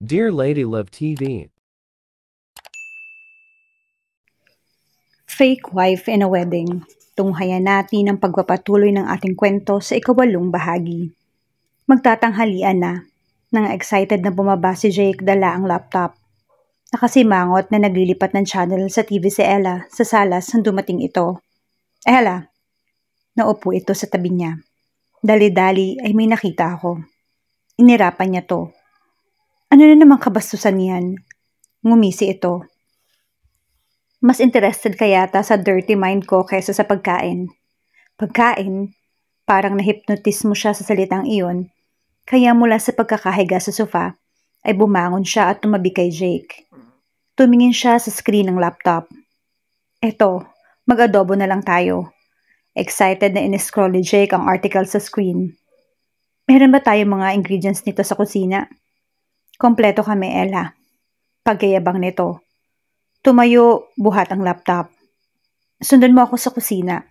Dear Lady Love TV, Fake Wife in a Wedding. Tunghayan natin ang pagpapatuloy ng ating kwento sa ikawalong bahagi. Magtatanghalian na. Nang excited na bumaba si Jake dala ang laptop. Nakasimangot na naglilipat ng channel sa TV si Ella sa salas nang dumating ito. Ella! Naupo ito sa tabi niya. Dali-dali ay may nakita ako. Inirapan niya to. Ano na namang kabastusan yan? Ngumisi ito. Mas interested ka yata sa dirty mind ko kaysa sa pagkain. Pagkain? Parang na-hypnotize mo siya sa salitang iyon. Kaya mula sa pagkakahiga sa sofa, ay bumangon siya at tumabi kay Jake. Tumingin siya sa screen ng laptop. Eto, mag-adobo na lang tayo. Excited na in-scroll ni Jake ang article sa screen. Meron ba tayong mga ingredients nito sa kusina? Kompleto kami, Ella. Pagyayabang nito. Tumayo, buhat ang laptop. Sundan mo ako sa kusina.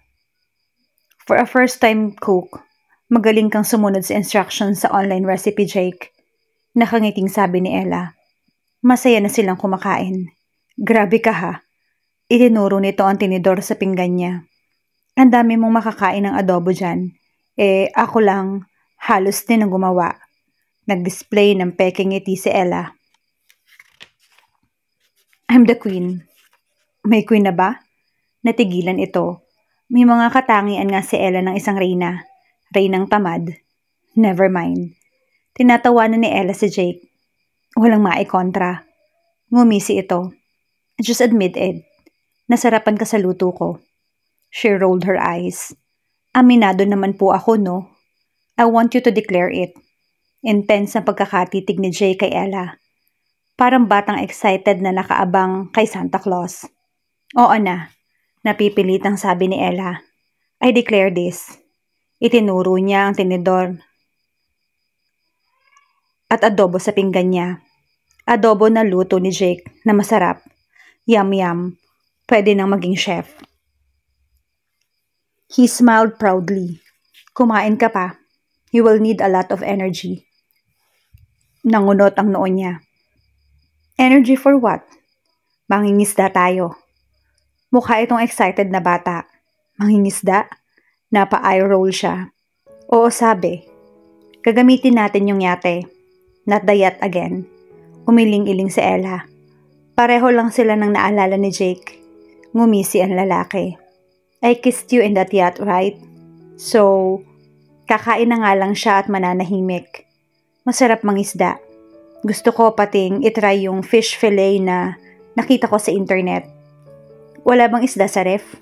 For a first-time cook, magaling kang sumunod sa instructions sa online recipe, Jake. Nakangiting sabi ni Ella. Masaya na silang kumakain. Grabe ka ha. Itinuro nito ang tinidor sa pinggan niya. Ang dami mong makakain ng adobo dyan. Ako lang, halos din ang gumawa. Nag-display ng peking ngiti si Ella. I'm the queen. May queen na ba? Natigilan ito. May mga katangian nga si Ella ng isang reyna. Reynang tamad. Never mind. Tinatawanan ni Ella si Jake. Walang maikontra. Ngumisi ito. Just admit it. Nasarapan ka sa luto ko. She rolled her eyes. Aminado naman po ako, no? I want you to declare it. Intense na pagkakatitig ni Jake kay Ella. Parang batang excited na nakaabang kay Santa Claus. Oo na, napipilitang sabi ni Ella. I declare this. Itinuro niya ang tinidor at adobo sa pinggan niya. Adobo na luto ni Jake na masarap. Yum yum, pwede nang maging chef. He smiled proudly. Kumain ka pa. You will need a lot of energy. Nangunot ang noo niya. Energy for what? Mangingisda tayo. Mukha itong excited na bata. Mangingisda? Napa-eye roll siya. Oo, sabi. Gagamitin natin yung yate. Not the yacht again. Umiling-iling si Ella. Pareho lang sila nang naalala ni Jake. Ngumisi ang lalaki. I kissed you in that yacht, right? So, kakain na nga lang siya at mananahimik. Masarap mangisda. Gusto ko pating itry yung fish fillet na nakita ko sa internet. Wala bang isda sa ref?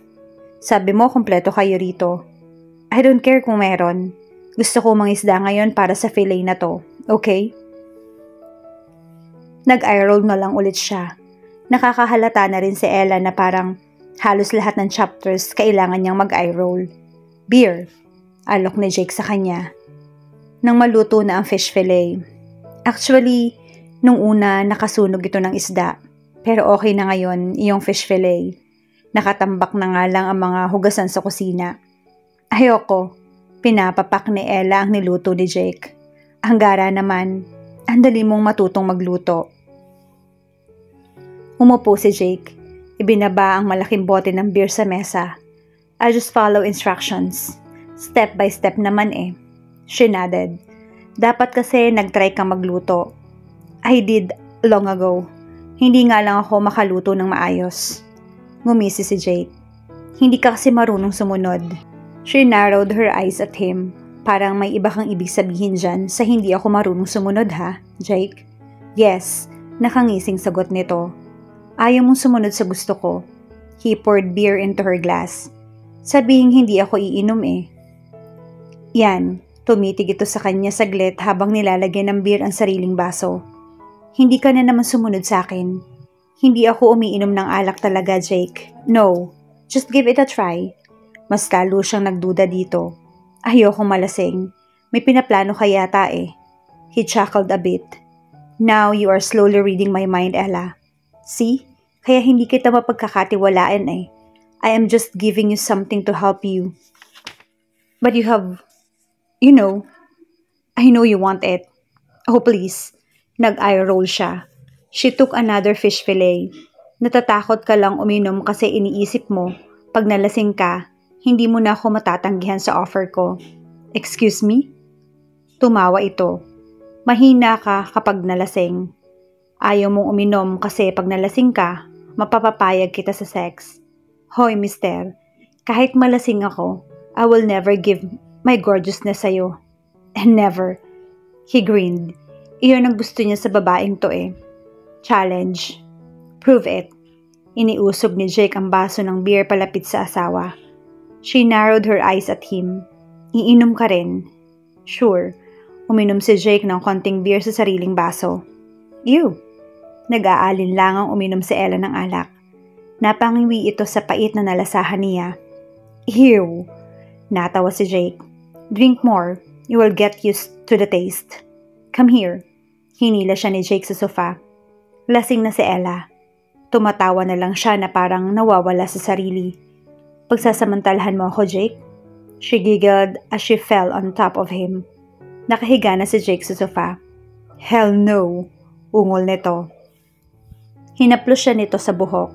Sabi mo kompleto kayo rito. I don't care kung meron. Gusto ko mangisda ngayon para sa fillet na to. Okay? Nag-eye roll na lang ulit siya. Nakakahalata na rin si Ella na parang halos lahat ng chapters kailangan niyang mag-eye roll. Beer. Alok ni Jake sa kanya. Nang maluto na ang fish fillet. Actually, nung una nakasunog ito ng isda. Pero okay na ngayon iyong fish fillet. Nakatambak na nga lang ang mga hugasan sa kusina. Ayoko. Pinapapak ni Ella ang niluto ni Jake. Ang gara naman. Ang dali mong matutong magluto. Umupo si Jake. Ibinaba ang malaking bote ng beer sa mesa. I just follow instructions. Step by step naman eh. She nodded. Dapat kasi nag-try kang magluto. I did long ago. Hindi nga lang ako makaluto ng maayos. Ngumisi si Jake. Hindi ka kasi marunong sumunod. She narrowed her eyes at him. Parang may iba kang ibig sabihin dyan sa hindi ako marunong sumunod ha, Jake? Yes, nakangising sagot nito. Ayaw mong sumunod sa gusto ko. He poured beer into her glass. Sabihing hindi ako iinom eh. Yan. Tumitig ito sa kanya saglit habang nilalagyan ng beer ang sariling baso. Hindi ka na naman sumunod sa akin. Hindi ako umiinom ng alak talaga, Jake. No, just give it a try. Mas lalo siyang nagduda dito. Ayokong malasing. May pinaplano ka yata eh. He chuckled a bit. Now you are slowly reading my mind, Ella. See? Kaya hindi kita mapagkakatiwalaan eh. I am just giving you something to help you. But you have... You know, I know you want it. Oh please, Nag-eye roll siya. She took another fish fillet. Natatakot ka lang uminom kasi iniisip mo, pag nalasing ka, hindi mo na ako matatanggihan sa offer ko. Excuse me? Tumawa ito. Mahina ka kapag nalasing. Ayaw mong uminom kasi pag nalasing ka, mapapapayag kita sa sex. Hoy, mister, kahit malasing ako, I will never give my gorgeousness sa'yo. And never. He grinned. Iyon ang gusto niya sa babaeng to eh. Challenge. Prove it. Iniusog ni Jake ang baso ng beer palapit sa asawa. She narrowed her eyes at him. Iinom ka rin. Sure. Uminom si Jake ng konting beer sa sariling baso. Ew! Nag-aalinlangang uminom si Ella ng alak. Napangiwi ito sa pait na nalasahan niya. Ew! Natawa si Jake. Drink more. You will get used to the taste. Come here. Hinila siya ni Jake sa sofa. Lasing na si Ella. Tumatawa na lang siya na parang nawawala sa sarili. Pagsasamantalahan mo ako, Jake? She giggled as she fell on top of him. Nakahiga na si Jake sa sofa. Hell no! Ungol nito. Hinaplos siya nito sa buhok.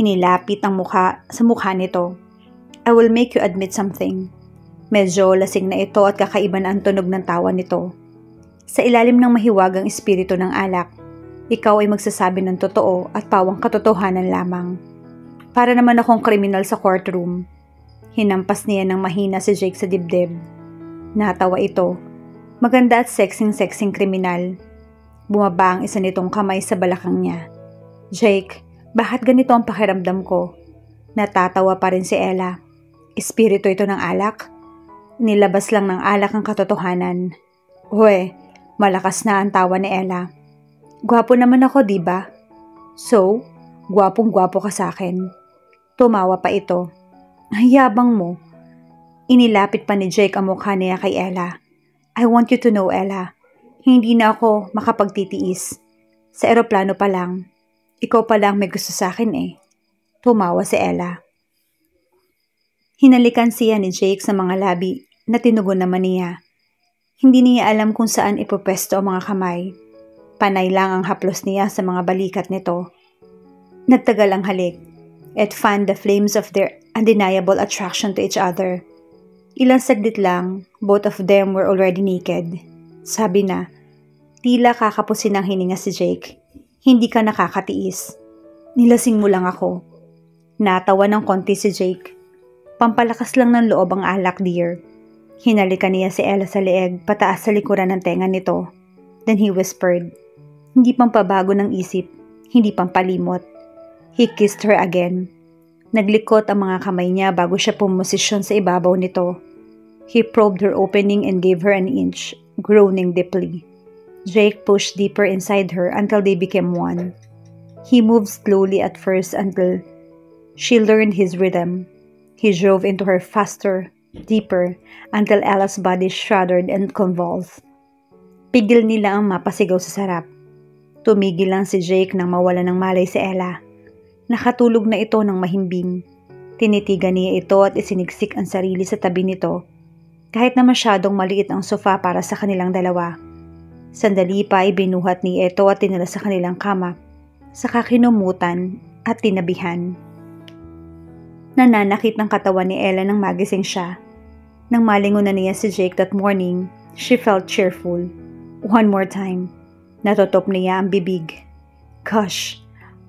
Inilapit ang mukha sa mukha nito. I will make you admit something. Medyo lasing na ito at kakaiba na ang tunog ng tawa nito. Sa ilalim ng mahiwagang espiritu ng alak, ikaw ay magsasabi ng totoo at pawang katotohanan lamang. Para naman akong kriminal sa courtroom. Hinampas niya ng mahina si Jake sa dibdib. Natawa ito. Maganda at sexing kriminal. Bumaba ang isa nitong kamay sa balakang niya. Jake, bakit ganito ang pakiramdam ko? Natatawa pa rin si Ella. Espiritu ito ng alak? Nilabas lang ng alak ang katotohanan. Uwe, malakas na ang tawa ni Ella. Gwapo naman ako, diba? So, gwapong-gwapo ka sa akin. Tumawa pa ito. Hayabang mo. Inilapit pa ni Jake ang mukha niya kay Ella. I want you to know, Ella, hindi na ako makapagtitiis. Sa eroplano pa lang. Ikaw pa lang may gusto sa akin eh. Tumawa si Ella. Hinalikan siya ni Jake sa mga labi na tinugon naman niya. Hindi niya alam kung saan ipopwesto ang mga kamay. Panay lang ang haplos niya sa mga balikat nito. Nagtagal ang halik. It fanned the flames of their undeniable attraction to each other. Ilang saglit lang, both of them were already naked. Sabi na, tila kakapusin ng hininga si Jake. Hindi ka nakakatiis. Nilasing mo lang ako. Natawa ng konti si Jake. Pampalakas lang ng loob ang alak, dear. Hinalikan niya si Ella sa leeg, pataas sa likuran ng tenga nito. Then he whispered, hindi pampabago ng isip, hindi pampalimot. He kissed her again. Naglikot ang mga kamay niya bago siya pumosisyon sa ibabaw nito. He probed her opening and gave her an inch, groaning deeply. Jake pushed deeper inside her until they became one. He moved slowly at first until she learned his rhythm. He drove into her faster, deeper, until Ella's body shuddered and convulsed. Pigil nila ang mapasigaw sa sarap. Tumigil lang si Jake nang mawala ng malay si Ella. Nakatulog na ito ng mahimbing. Tinitigan niya ito at isiniksik ang sarili sa tabi nito, kahit na masyadong maliit ang sofa para sa kanilang dalawa. Sandali pa ibinuhat niya ito at tinala sa kanilang kama, saka kinumutan at tinabihan. Nananakit ng katawan ni Ella nang magising siya. Nang malingon na niya si Jake that morning, she felt cheerful. One more time. Natotop niya ang bibig. Gosh,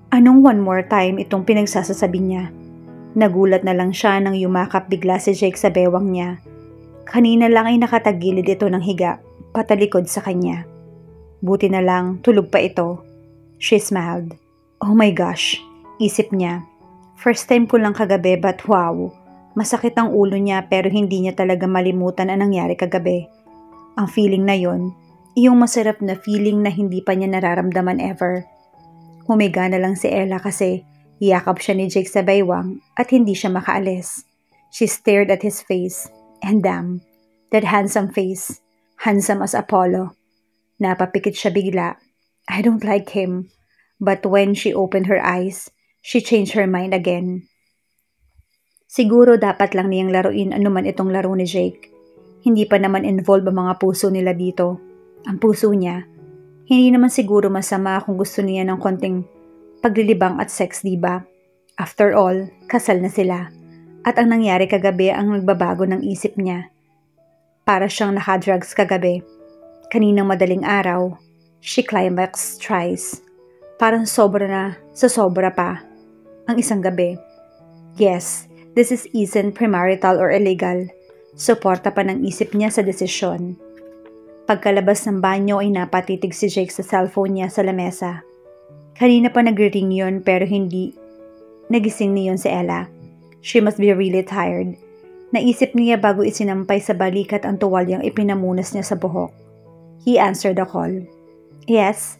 anong one more time itong pinagsasasabi niya? Nagulat na lang siya nang yumakap bigla si Jake sa bewang niya. Kanina lang ay nakatagilid ito ng higa, patalikod sa kanya. Buti na lang, tulog pa ito. She smiled. Oh my gosh, isip niya. First time ko lang kagabi but wow, masakit ang ulo niya pero hindi niya talaga malimutan ang nangyari kagabi. Ang feeling na yon, iyong masarap na feeling na hindi pa niya nararamdaman ever. Humiga na lang si Ella kasi yakap siya ni Jake sa baywang at hindi siya makaalis. She stared at his face and damn, that handsome face, handsome as Apollo. Napapikit siya bigla. I don't like him. But when she opened her eyes, she changed her mind again. Siguro dapat lang niyang laruin anuman itong laro ni Jake. Hindi pa naman involved ang mga puso nila dito. Ang puso niya, Hindi naman siguro masama kung gusto niya ng konting paglilibang at sex, diba? After all, kasal na sila. At ang nangyari kagabi ang nagbabago ng isip niya. Para siyang nakadrugs kagabi. Kaninang madaling araw, she climax tries. Parang sobra na sa sobra pa. Ang isang gabi. Yes, this isn't premarital or illegal. Suporta pa ng isip niya sa desisyon. Pagkalabas ng banyo ay napatitig si Jake sa cellphone niya sa lamesa. Kanina pa nagre-ring yun pero hindi nagising niyon si Ella. She must be really tired. Naisip niya bago isinampay sa balikat ang tuwalyang ipinamunas niya sa buhok. He answered the call. Yes,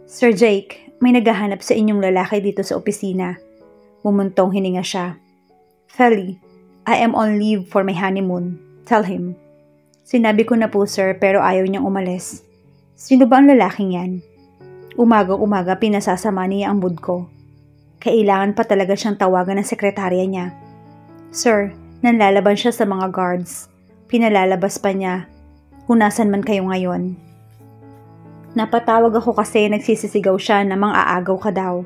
Sir Jake, may naghahanap sa inyong lalaki dito sa opisina. Mumuntong hininga siya. Feli, I am on leave for my honeymoon. Tell him. Sinabi ko na po sir pero ayaw niyang umalis. Sino ba ang lalaking yan? Umagang-umaga pinasasama niya ang mood ko. Kailangan pa talaga siyang tawagan ng sekretarya niya. Sir, nanlalaban siya sa mga guards. Pinalalabas pa niya kung nasan man kayo ngayon. Napatawag ako kasi nagsisisigaw siya na mang-aagaw ka daw.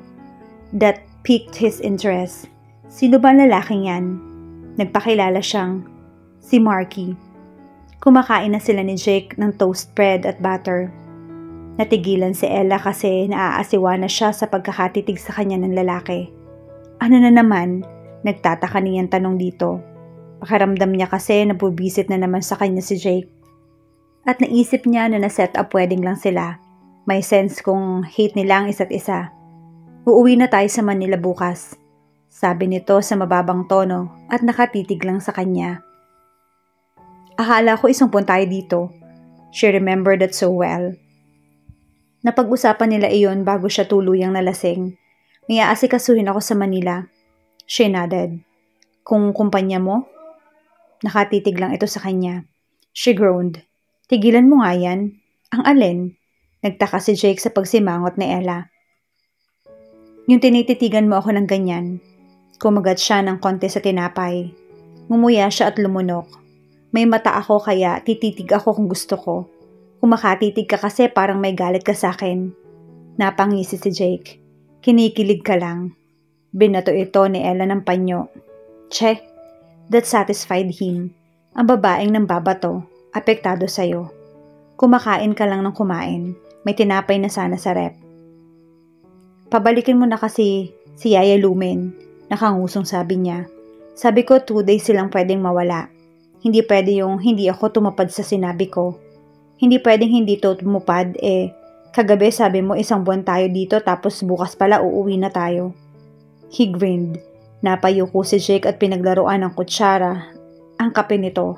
That piqued his interest. Sino ba ang lalaking yan? Nagpakilala siyang si Marky. Kumakain na sila ni Jake ng toast bread at butter. Natigilan si Ella kasi naaasiwa na siya sa pagkakatitig sa kanya ng lalaki. Ano na naman? Nagtataka niyang tanong dito. Pakiramdam niya kasi nabubisit na naman sa kanya si Jake. At naisip niya na na-set up wedding lang sila. May sense kung hate nila ang isa't isa. Uuwi na tayo sa Manila bukas. Sabi nito sa mababang tono at nakatitig lang sa kanya. Akala ko isang buwan tayo dito. She remembered that so well. Napag-usapan nila iyon bago siya tuluyang nalasing. May aasikasuhin ako sa Manila. She nodded. Kung kumpanya mo? Nakatitig lang ito sa kanya. She groaned. Tigilan mo nga yan. Ang alin? Nagtaka si Jake sa pagsimangot ni Ella. Yung tinititigan mo ako ng ganyan. Kumagat siya ng konti sa tinapay. Ngumuya siya at lumunok. May mata ako kaya tititig ako kung gusto ko. Kung makatitig ka kasi parang may galit ka sa akin. Napangisi si Jake. Kinikilig ka lang. Binato ito ni Ella ng panyo. Che, that satisfied him. Ang babaeng nang babato, apektado sa'yo. Kumakain ka lang ng kumain. May tinapay na sana sa rep. Pabalikin mo na kasi si Yaya Lumen. Nakangusong sabi niya. Sabi ko 2 days silang pwedeng mawala. Hindi pwede yung hindi ako tumupad sa sinabi ko. Hindi pwedeng hindi to tumupad kagabi sabi mo 1 buwan tayo dito tapos bukas pala uuwi na tayo. He grinned. Napayuko si Jake at pinaglaruan ng kutsara ang kape nito.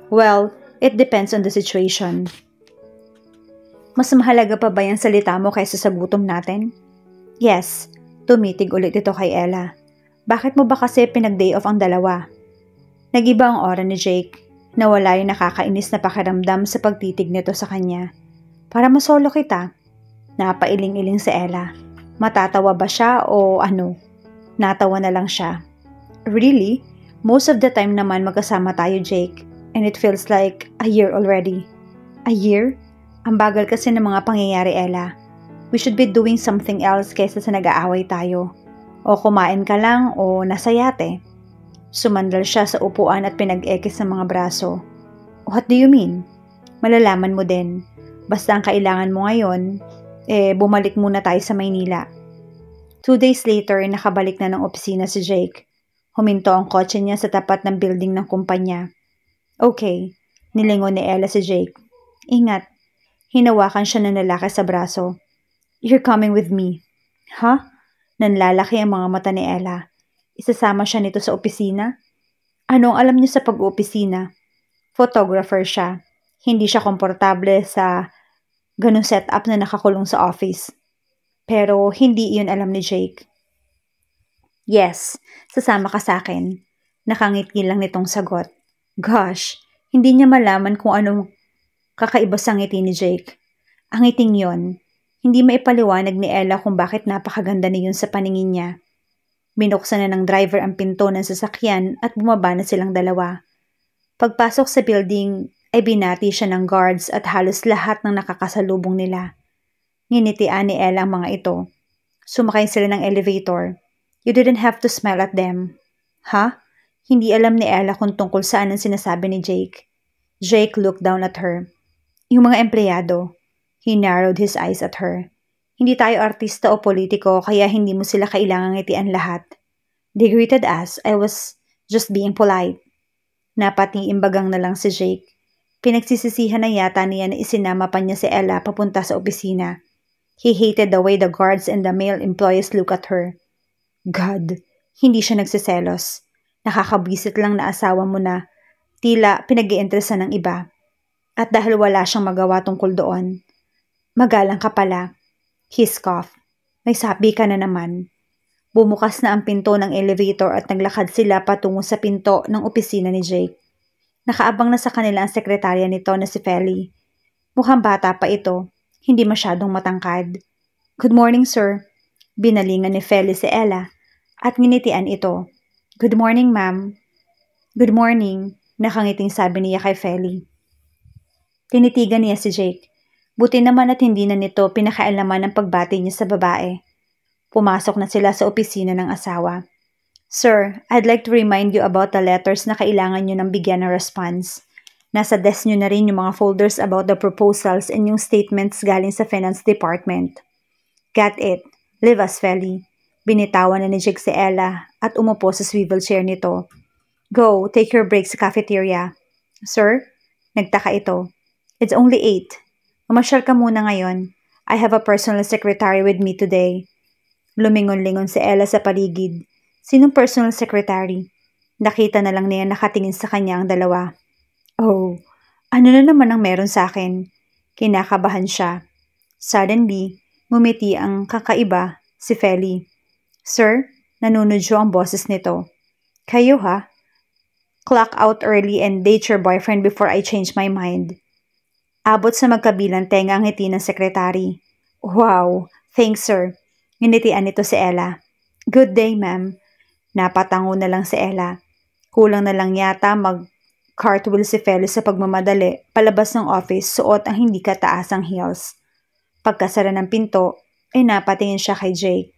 Well, it depends on the situation. Mas mahalaga pa ba yung salita mo kaysa sa gutom natin? Yes, tumitig ulit ito kay Ella. Bakit mo ba kasi pinag-day off ang dalawa? Nag-iba ang aura ni Jake. Nawala yung nakakainis na pakiramdam sa pagtitig nito sa kanya. Para masolo kita. Napailing-iling si Ella. Matatawa ba siya o ano? Natawa na lang siya. Really? Most of the time naman magkasama tayo, Jake. And it feels like a year already. A year? Ang bagal kasi ng mga pangyayari, Ella. We should be doing something else kaysa sa nag-aaway tayo. O kumain ka lang o nasa yate. Sumandal siya sa upuan at pinag-ekis ng mga braso. What do you mean? Malalaman mo din. Basta ang kailangan mo ngayon, bumalik muna tayo sa Maynila. 2 days later, nakabalik na ng opisina si Jake. Huminto ang kotse niya sa tapat ng building ng kumpanya. Okay, nilingon ni Ella si Jake. Ingat. Hinawakan siya ng lalaki sa braso. You're coming with me. Huh? Nanlalaki ang mga mata ni Ella. Isasama siya nito sa opisina? Anong alam niyo sa pag-opisina? Photographer siya. Hindi siya komportable sa ganung setup na nakakulong sa office. Pero hindi iyon alam ni Jake. Yes, sasama ka sa akin. Nakangiti lang nitong sagot. Gosh, hindi niya malaman kung anong kakaiba sa ngiti ni Jake. Ang ngiting yon, hindi maipaliwanag ni Ella kung bakit napakaganda niyon sa paningin niya. Binuksan na ng driver ang pinto ng sasakyan at bumaba na silang dalawa. Pagpasok sa building ay binati siya ng guards at halos lahat ng nakakasalubong nila. Nginitian ni Ella ang mga ito. Sumakay sila ng elevator. You didn't have to smile at them. Ha? Hindi alam ni Ella kung tungkol saan ang sinasabi ni Jake. Jake looked down at her. Yung mga empleyado. He narrowed his eyes at her. Hindi tayo artista o politiko kaya hindi mo sila kailangang ngitian lahat. They greeted us. I was just being polite. Napatiimbagang na lang si Jake. Pinagsisisihan na yata niya na isinama pa niya si Ella papunta sa opisina. He hated the way the guards and the male employees look at her. God, hindi siya nagsiselos. Nakakabwisit lang na asawa mo na tila pinag-iinteresan ng iba. At dahil wala siyang magawa tungkol doon, magalang ka pala. He scoffed. May sabi ka na naman. Bumukas na ang pinto ng elevator at naglakad sila patungo sa pinto ng opisina ni Jake. Nakaabang na sa kanila ang sekretarya nito na si Feli. Mukhang bata pa ito, hindi masyadong matangkad. Good morning, sir. Binalingan ni Feli si Ella at nginitian ito. Good morning, ma'am. Good morning, nakangiting sabi niya kay Feli. Tinitigan niya si Jake. Buti naman at hindi na nito pinakailaman ang pagbati niya sa babae. Pumasok na sila sa opisina ng asawa. Sir, I'd like to remind you about the letters na kailangan nyo ng bigyan ng response. Nasa desk nyo na rin yung mga folders about the proposals and yung statements galing sa Finance Department. Got it. Leave us, Feli. Binitawan na ni Jake si Ella at umupo sa swivel chair nito. Go, take your break sa cafeteria. Sir? Nagtaka ito. It's only 8. Mamasyal ka muna ngayon. I have a personal secretary with me today. Lumingon-lingon si Ella sa paligid. Sinong personal secretary? Nakita na lang niya nakatingin sa kanya ang dalawa. Oh, ano na naman ang meron sa akin? Kinakabahan siya. Suddenly, ngumiti ang kakaiba si Feli. Sir, nanunudyo ang boses nito. Kayo ha? Clock out early and date your boyfriend before I change my mind. Abot sa magkabilang tenga ang ngiti ng sekretary. Wow, thanks sir. Nginitian nito si Ella. Good day, ma'am. Napatango na lang si Ella. Kulang na lang yata mag-cartwheel si Feli sa pagmamadali palabas ng office suot ang hindi kataasang heels. Pagkasara ng pinto, ay napatingin siya kay Jake.